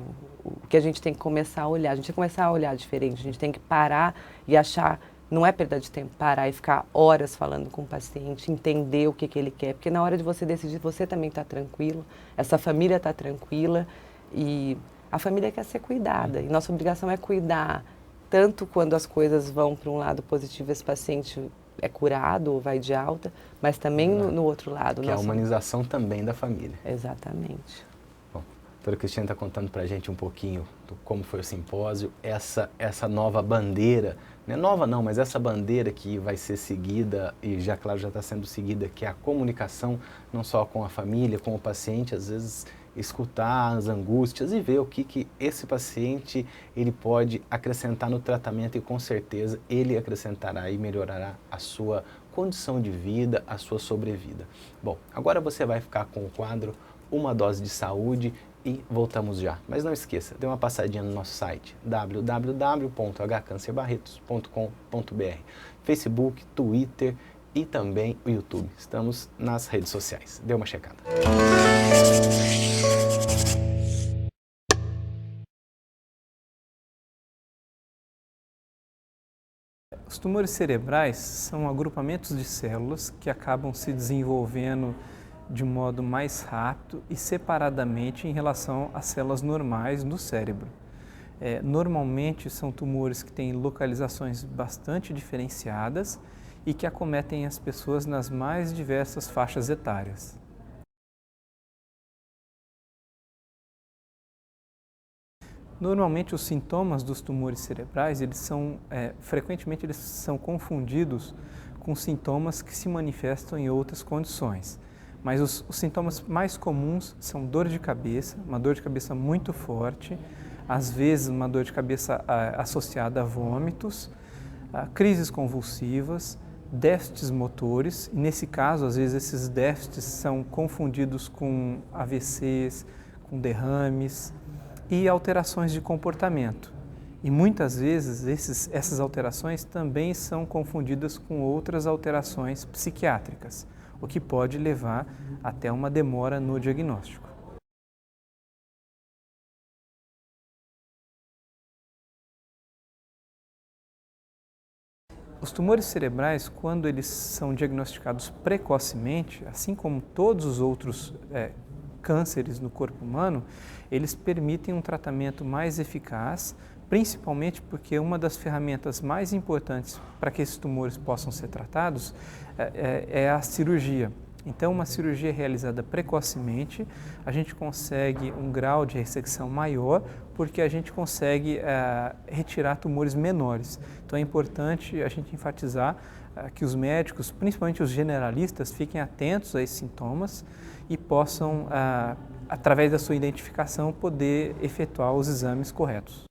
que a gente tem que começar a olhar. A gente tem que começar a olhar diferente, a gente tem que parar e achar não é perda de tempo parar e ficar horas falando com o paciente, entender o que ele quer, porque na hora de você decidir, você também está tranquilo, essa família está tranquila e a família quer ser cuidada e nossa obrigação é cuidar, tanto quando as coisas vão para um lado positivo, esse paciente é curado ou vai de alta, mas também no outro lado. Que é a humanização também da família. Exatamente. Bom, a doutora Cristina está contando para a gente um pouquinho do como foi o simpósio, essa nova bandeira, não é nova não, mas essa bandeira que vai ser seguida, e já claro já está sendo seguida, que é a comunicação, não só com a família, com o paciente, às vezes escutar as angústias e ver o que esse paciente ele pode acrescentar no tratamento e com certeza ele acrescentará e melhorará a sua condição de vida, a sua sobrevida. Bom, agora você vai ficar com o quadro Uma Dose de Saúde e voltamos já. Mas não esqueça, dê uma passadinha no nosso site www.hcancerbarretos.com.br, Facebook, Twitter e também o YouTube. Estamos nas redes sociais. Dê uma checada. Os tumores cerebrais são agrupamentos de células que acabam se desenvolvendo de modo mais rápido e separadamente em relação às células normais do cérebro. Normalmente são tumores que têm localizações bastante diferenciadas e que acometem as pessoas nas mais diversas faixas etárias. Normalmente os sintomas dos tumores cerebrais, frequentemente eles são confundidos com sintomas que se manifestam em outras condições. Mas os sintomas mais comuns são dor de cabeça, uma dor de cabeça muito forte, às vezes uma dor de cabeça associada a vômitos, crises convulsivas, déficits motores, e nesse caso, às vezes esses déficits são confundidos com AVCs, com derrames e alterações de comportamento. E muitas vezes essas alterações também são confundidas com outras alterações psiquiátricas, o que pode levar até uma demora no diagnóstico. Os tumores cerebrais, quando eles são diagnosticados precocemente, assim como todos os outros cânceres no corpo humano, eles permitem um tratamento mais eficaz, principalmente porque uma das ferramentas mais importantes para que esses tumores possam ser tratados é a cirurgia. Então, uma cirurgia realizada precocemente, a gente consegue um grau de ressecção maior, porque a gente consegue retirar tumores menores. Então, é importante a gente enfatizar que os médicos, principalmente os generalistas, fiquem atentos a esses sintomas e possam, através da sua identificação, poder efetuar os exames corretos.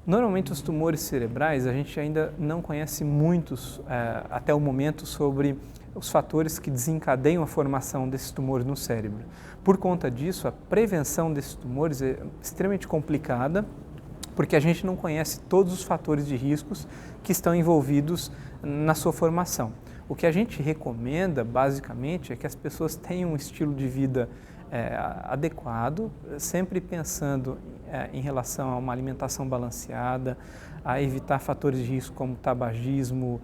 Normalmente os tumores cerebrais, a gente ainda não conhece muitos até o momento sobre os fatores que desencadeiam a formação desses tumores no cérebro. Por conta disso, a prevenção desses tumores é extremamente complicada, porque a gente não conhece todos os fatores de riscos que estão envolvidos na sua formação. O que a gente recomenda, basicamente, é que as pessoas tenham um estilo de vida adequado, sempre pensando em relação a uma alimentação balanceada, a evitar fatores de risco como tabagismo,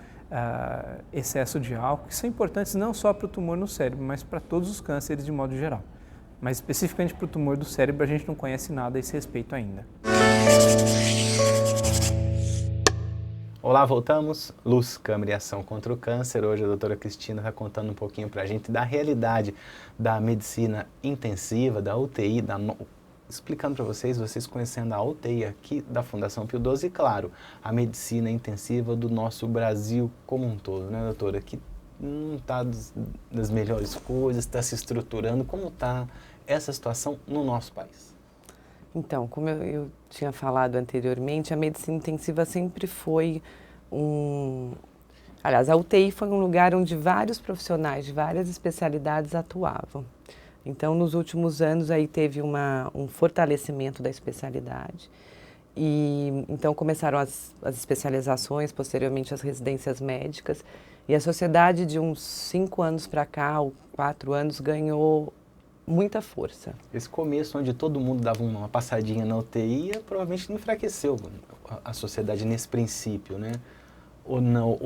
excesso de álcool, que são importantes não só para o tumor no cérebro, mas para todos os cânceres de modo geral. Mas especificamente para o tumor do cérebro, a gente não conhece nada a esse respeito ainda. Olá, voltamos. Luz, Câmara e Ação contra o Câncer. Hoje a doutora Cristina está contando um pouquinho para a gente da realidade da medicina intensiva, da UTI, explicando para vocês conhecendo a UTI aqui da Fundação Pio XII e, claro, a medicina intensiva do nosso Brasil como um todo, né, doutora? Que não está das melhores coisas, está se estruturando. Como está essa situação no nosso país? Então, como eu tinha falado anteriormente, a medicina intensiva sempre foi Aliás, a UTI foi um lugar onde vários profissionais de várias especialidades atuavam. Então, nos últimos anos, aí teve um fortalecimento da especialidade. E então começaram as especializações, posteriormente as residências médicas. E a sociedade, de uns 5 anos para cá, ou 4 anos, ganhou muita força. Esse começo, onde todo mundo dava uma passadinha na UTI, provavelmente enfraqueceu a sociedade nesse princípio, né? Ou não,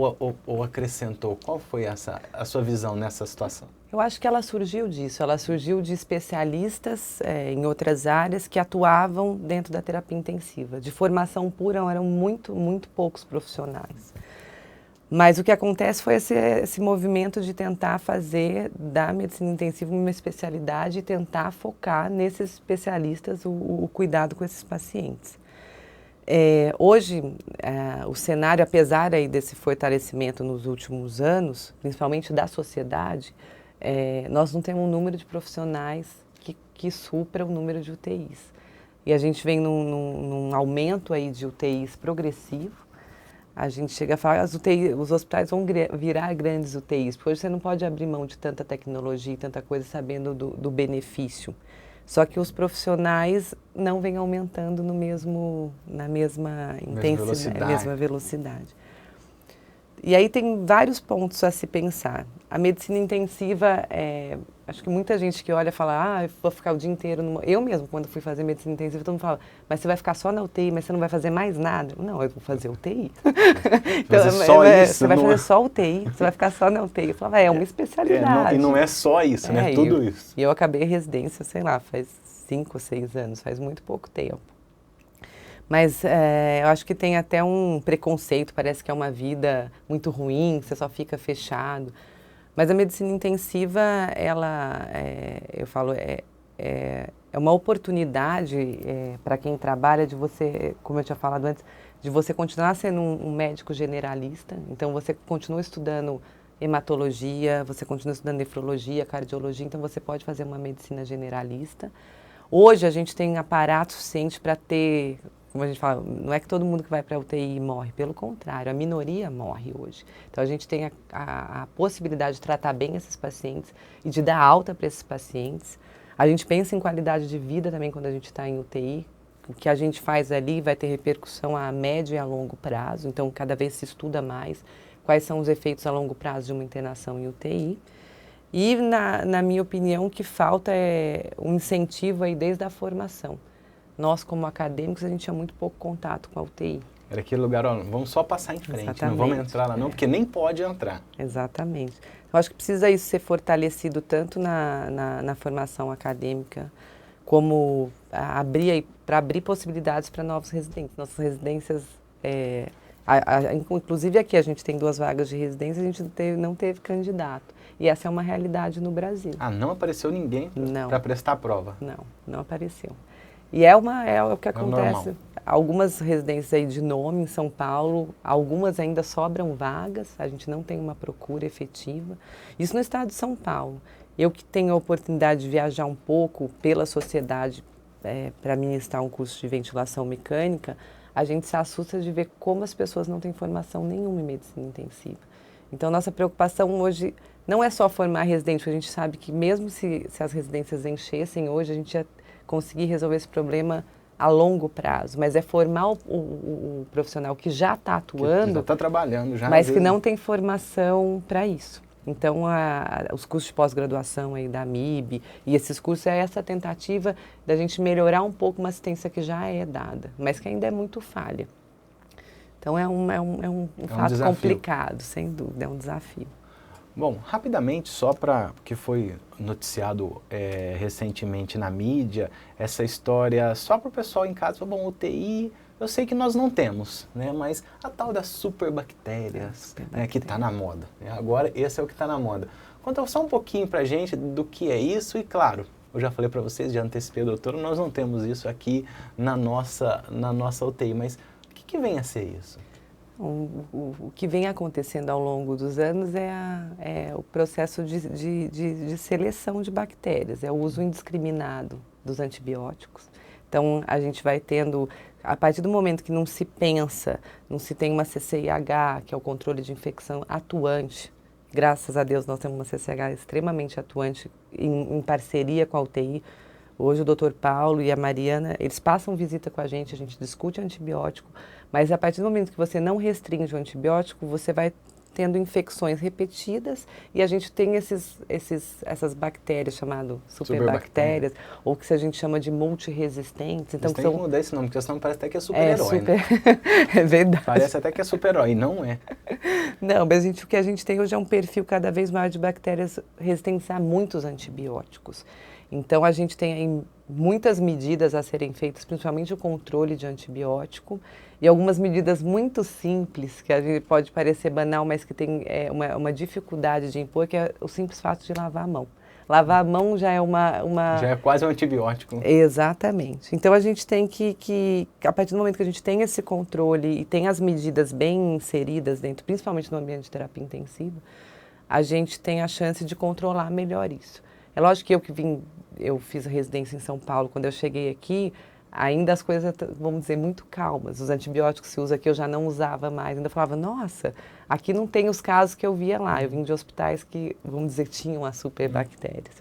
ou acrescentou? Qual foi a sua visão nessa situação? Eu acho que ela surgiu disso, ela surgiu de especialistas em outras áreas que atuavam dentro da terapia intensiva. De formação pura eram muito poucos profissionais. Mas o que acontece foi esse movimento de tentar fazer da medicina intensiva uma especialidade e tentar focar nesses especialistas o cuidado com esses pacientes. Hoje, o cenário, apesar aí desse fortalecimento nos últimos anos, principalmente da sociedade, nós não temos um número de profissionais que supra o número de UTIs. E a gente vem num aumento aí de UTIs progressivo. A gente chega a falar que os hospitais vão virar grandes UTIs, porque hoje você não pode abrir mão de tanta tecnologia e tanta coisa sabendo do benefício. Só que os profissionais não vêm aumentando na mesma intensidade, mesma velocidade. E aí tem vários pontos a se pensar. A medicina intensiva, acho que muita gente que olha fala, eu vou ficar o dia inteiro Eu mesmo, quando fui fazer medicina intensiva, todo mundo fala, mas você vai ficar só na UTI, mas você não vai fazer mais nada? Não, eu vou fazer UTI. Então, você vai fazer só UTI, você vai ficar só na UTI. Eu falava, é uma especialidade. E não é só isso, né? Tudo isso. E eu acabei residência, sei lá, faz 5 ou 6 anos, faz muito pouco tempo. Mas eu acho que tem até um preconceito, parece que é uma vida muito ruim, você só fica fechado. Mas a medicina intensiva, ela, eu falo, é uma oportunidade para quem trabalha de você, como eu tinha falado antes, de você continuar sendo um médico generalista. Então, você continua estudando hematologia, você continua estudando nefrologia, cardiologia, então você pode fazer uma medicina generalista. Hoje, a gente tem aparato suficiente para ter... Como a gente fala, não é que todo mundo que vai para a UTI morre, pelo contrário, a minoria morre hoje. Então a gente tem a possibilidade de tratar bem esses pacientes e de dar alta para esses pacientes. A gente pensa em qualidade de vida também quando a gente está em UTI. O que a gente faz ali vai ter repercussão a médio e a longo prazo, então cada vez se estuda mais quais são os efeitos a longo prazo de uma internação em UTI. E, na minha opinião, o que falta é um incentivo aí desde a formação. Nós, como acadêmicos, a gente tinha muito pouco contato com a UTI. Era aquele lugar, vamos só passar em frente, Exatamente. Não vamos entrar lá não, porque nem pode entrar. Exatamente. Eu acho que precisa isso ser fortalecido tanto na formação acadêmica, como para abrir possibilidades para novos residentes. Nossas residências, inclusive aqui a gente tem 2 vagas de residência, a gente não teve candidato. E essa é uma realidade no Brasil. Não apareceu ninguém para prestar a prova? Não apareceu. E é o que acontece. Normal. Algumas residências aí de nome em São Paulo, algumas ainda sobram vagas, a gente não tem uma procura efetiva. Isso no estado de São Paulo. Eu que tenho a oportunidade de viajar um pouco pela sociedade para ministrar um curso de ventilação mecânica, a gente se assusta de ver como as pessoas não têm formação nenhuma em medicina intensiva. Então, nossa preocupação hoje não é só formar residente, porque a gente sabe que mesmo se as residências enchessem hoje, a gente ia conseguir resolver esse problema a longo prazo, mas é formar o profissional que já está atuando, que já está trabalhando, mas que não tem formação para isso. Então, os cursos de pós-graduação aí da MIB e esses cursos é essa tentativa da gente melhorar um pouco uma assistência que já é dada, mas que ainda é muito falha. Então, é um fato desafio. Complicado, sem dúvida, é um desafio. Bom, rapidamente, só para que foi noticiado recentemente na mídia, essa história, só para o pessoal em casa, bom, UTI, eu sei que nós não temos, né, mas a tal das superbactérias, né, que está na moda. Agora, esse é o que está na moda. Conta só um pouquinho para a gente do que é isso e, claro, eu já falei para vocês, já antecipei, doutor, nós não temos isso aqui na nossa UTI, mas o que vem a ser isso? O que vem acontecendo ao longo dos anos é o processo de seleção de bactérias, é o uso indiscriminado dos antibióticos. Então, a gente vai tendo, a partir do momento que não se pensa, não se tem uma CCIH, que é o controle de infecção atuante, graças a Deus nós temos uma CCIH extremamente atuante em parceria com a UTI. Hoje o Dr. Paulo e a Mariana, eles passam visita com a gente discute antibiótico, mas a partir do momento que você não restringe o antibiótico, você vai tendo infecções repetidas, e a gente tem essas bactérias chamadas superbactérias, ou que a gente chama de multiresistentes. Então, tem que mudar esse nome, porque senão parece até que é super-herói, né? É verdade. Parece até que é super-herói, não é. Não, mas o que a gente tem hoje é um perfil cada vez maior de bactérias resistentes a muitos antibióticos. Então, a gente tem aí muitas medidas a serem feitas, principalmente o controle de antibiótico, e algumas medidas muito simples, que a gente pode parecer banal, mas que tem uma dificuldade de impor, que é o simples fato de lavar a mão. Lavar a mão já é Já é quase um antibiótico. Exatamente. Então, a gente tem que, a partir do momento que a gente tem esse controle e tem as medidas bem inseridas dentro, principalmente no ambiente de terapia intensiva, a gente tem a chance de controlar melhor isso. É lógico que eu fiz a residência em São Paulo, quando eu cheguei aqui, ainda as coisas, vamos dizer, muito calmas. Os antibióticos que se usa aqui eu já não usava mais. Ainda falava, nossa, aqui não tem os casos que eu via lá. Eu vim de hospitais que, vamos dizer, tinham as superbactérias.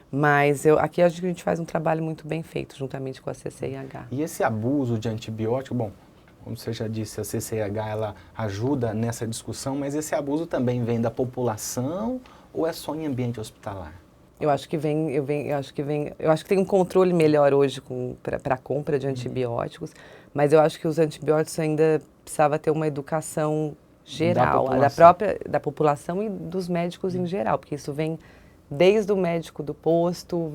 Mas aqui a gente faz um trabalho muito bem feito, juntamente com a CCIH. E esse abuso de antibiótico, bom, como você já disse, a CCIH ela ajuda nessa discussão, mas esse abuso também vem da população ou é só em ambiente hospitalar? Eu acho que tem um controle melhor hoje para a compra de antibióticos, mas eu acho que os antibióticos ainda precisava ter uma educação geral, da população e dos médicos em geral, porque isso vem desde o médico do posto,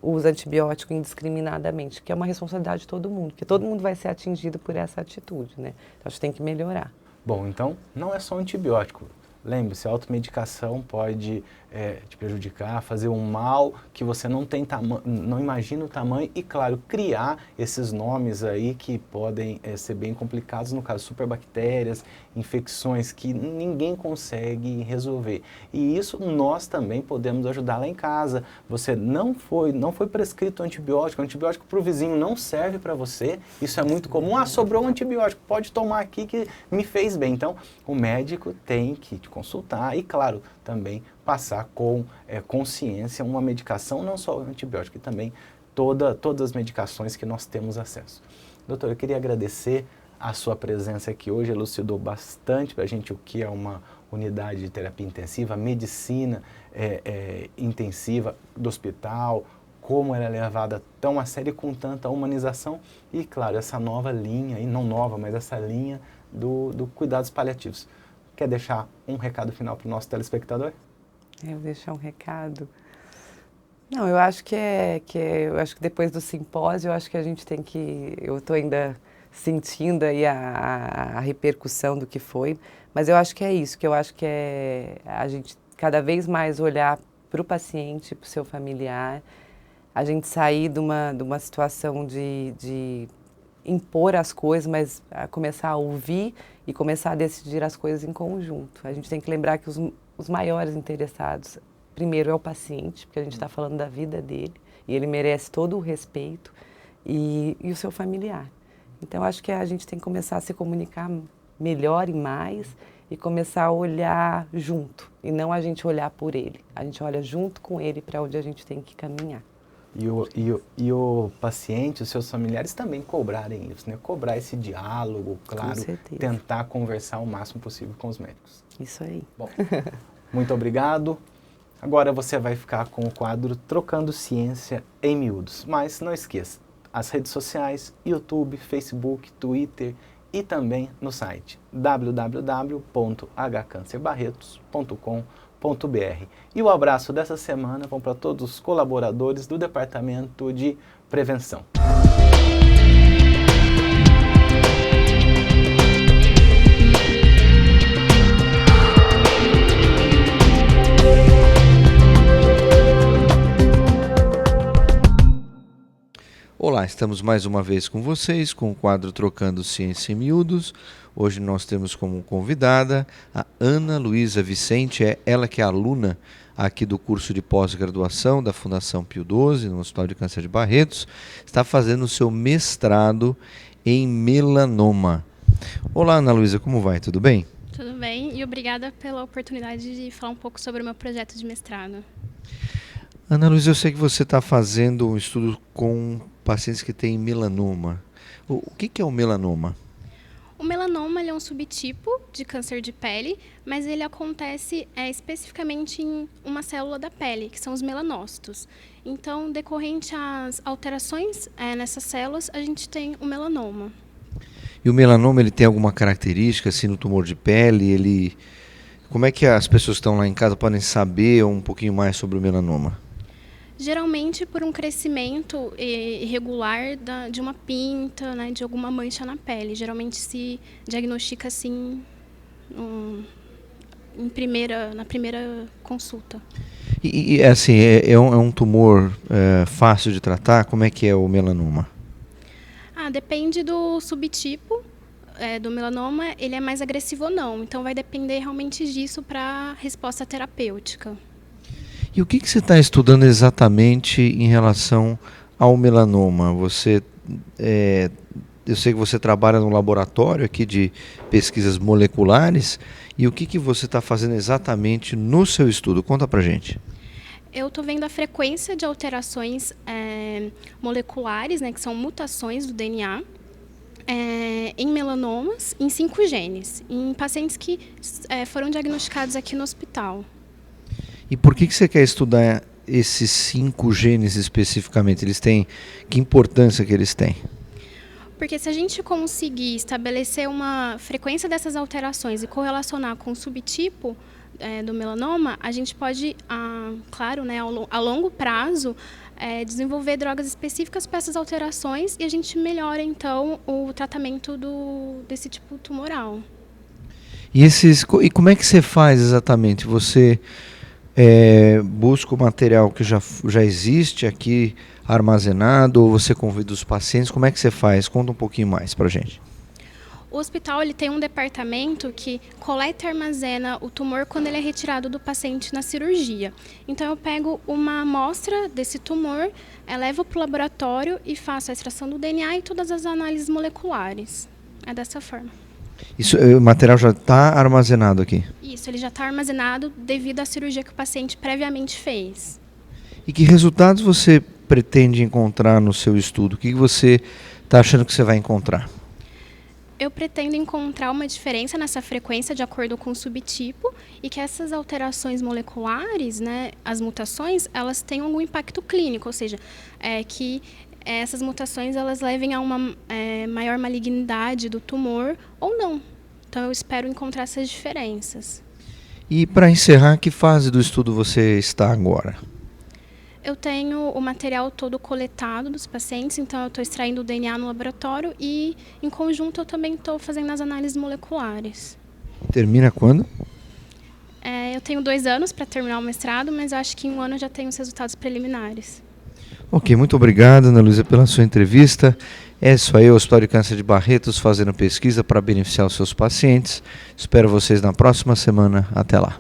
usa antibiótico indiscriminadamente, que é uma responsabilidade de todo mundo, porque todo mundo vai ser atingido por essa atitude, né? Então, acho que tem que melhorar. Bom, então não é só antibiótico. Lembre-se, a automedicação pode te prejudicar, fazer um mal que você não imagina o tamanho e, claro, criar esses nomes aí que podem ser bem complicados, no caso, superbactérias, infecções que ninguém consegue resolver. E isso nós também podemos ajudar lá em casa. Você não foi prescrito antibiótico, o antibiótico para o vizinho não serve para você, isso é muito comum. Sobrou um antibiótico, pode tomar aqui que me fez bem. Então, o médico tem que te consultar e, claro, também passar com consciência uma medicação, não só o antibiótico, e também todas as medicações que nós temos acesso. Doutor, eu queria agradecer a sua presença aqui hoje, elucidou bastante para a gente o que é uma unidade de terapia intensiva, a medicina intensiva do hospital, como ela é levada tão a sério e com tanta humanização e, claro, essa nova linha, e não nova, mas essa linha do cuidados paliativos. Quer deixar um recado final para o nosso telespectador? Eu deixar um recado? Não, eu acho que eu acho que depois do simpósio, eu acho que a gente tem que, eu estou ainda sentindo aí a repercussão do que foi, mas eu acho que é isso, que eu acho que é a gente cada vez mais olhar para o paciente, para o seu familiar, a gente sair de uma situação de impor as coisas, mas a começar a ouvir e começar a decidir as coisas em conjunto. A gente tem que lembrar que os maiores interessados, primeiro é o paciente, porque a gente está falando da vida dele, e ele merece todo o respeito, e o seu familiar. Então, acho que a gente tem que começar a se comunicar melhor e mais, e começar a olhar junto, e não a gente olhar por ele. A gente olha junto com ele para onde a gente tem que caminhar. E o paciente, os seus familiares também cobrarem isso, né? Cobrar esse diálogo, claro, tentar conversar o máximo possível com os médicos. Isso aí. Bom, muito obrigado. Agora você vai ficar com o quadro Trocando Ciência em Miúdos. Mas não esqueça, as redes sociais, YouTube, Facebook, Twitter e também no site www.hcancerbarretos.com.br. E o abraço dessa semana vão para todos os colaboradores do Departamento de Prevenção. Olá, estamos mais uma vez com vocês com o quadro Trocando Ciência em Miúdos. Hoje nós temos como convidada a Ana Luísa Vicente, ela que é aluna aqui do curso de pós-graduação da Fundação Pio XII, no Hospital de Câncer de Barretos, está fazendo o seu mestrado em melanoma. Olá, Ana Luísa, como vai? Tudo bem? Tudo bem, e obrigada pela oportunidade de falar um pouco sobre o meu projeto de mestrado. Ana Luísa, eu sei que você está fazendo um estudo com pacientes que têm melanoma. O que é o melanoma? O melanoma é um subtipo de câncer de pele, mas ele acontece especificamente em uma célula da pele, que são os melanócitos. Então, decorrente às alterações nessas células, a gente tem o melanoma. E o melanoma, ele tem alguma característica, assim, no tumor de pele? Como é que as pessoas que estão lá em casa podem saber um pouquinho mais sobre o melanoma? Geralmente por um crescimento irregular de uma pinta, né, de alguma mancha na pele. Geralmente se diagnostica assim na primeira consulta. E assim, é um tumor fácil de tratar? Como é que é o melanoma? Depende do subtipo do melanoma, ele é mais agressivo ou não. Então vai depender realmente disso para a resposta terapêutica. E o que você está estudando exatamente em relação ao melanoma? Eu sei que você trabalha num laboratório aqui de pesquisas moleculares. E o que você está fazendo exatamente no seu estudo? Conta pra gente. Eu estou vendo a frequência de alterações moleculares, né, que são mutações do DNA, em melanomas, em 5 genes, em pacientes que foram diagnosticados aqui no hospital. E por que você quer estudar esses 5 genes especificamente? Que importância que eles têm? Porque se a gente conseguir estabelecer uma frequência dessas alterações e correlacionar com o subtipo do melanoma, a gente pode, claro, né, a longo prazo, desenvolver drogas específicas para essas alterações e a gente melhora, então, o tratamento desse tipo tumoral. E como é que você faz exatamente? Você busca o material que já existe aqui armazenado, ou você convida os pacientes? Como é que você faz? Conta um pouquinho mais pra gente. O hospital ele tem um departamento que coleta e armazena o tumor quando ele é retirado do paciente na cirurgia. Então eu pego uma amostra desse tumor, levo para o laboratório e faço a extração do DNA e todas as análises moleculares. É dessa forma. O material já está armazenado aqui? Isso, ele já está armazenado devido à cirurgia que o paciente previamente fez. E que resultados você pretende encontrar no seu estudo? O que você está achando que você vai encontrar? Eu pretendo encontrar uma diferença nessa frequência de acordo com o subtipo e que essas alterações moleculares, né, as mutações, elas tenham algum impacto clínico, ou seja, que essas mutações elas levem a uma maior malignidade do tumor ou não. Então eu espero encontrar essas diferenças. E para encerrar, que fase do estudo você está agora? Eu tenho o material todo coletado dos pacientes, então eu estou extraindo o DNA no laboratório e, em conjunto, eu também estou fazendo as análises moleculares. Termina quando? Eu tenho 2 anos para terminar o mestrado, mas eu acho que em 1 ano eu já tenho os resultados preliminares. Ok, muito obrigado, Ana Luísa, pela sua entrevista. É isso aí, o Hospital de Câncer de Barretos fazendo pesquisa para beneficiar os seus pacientes. Espero vocês na próxima semana. Até lá.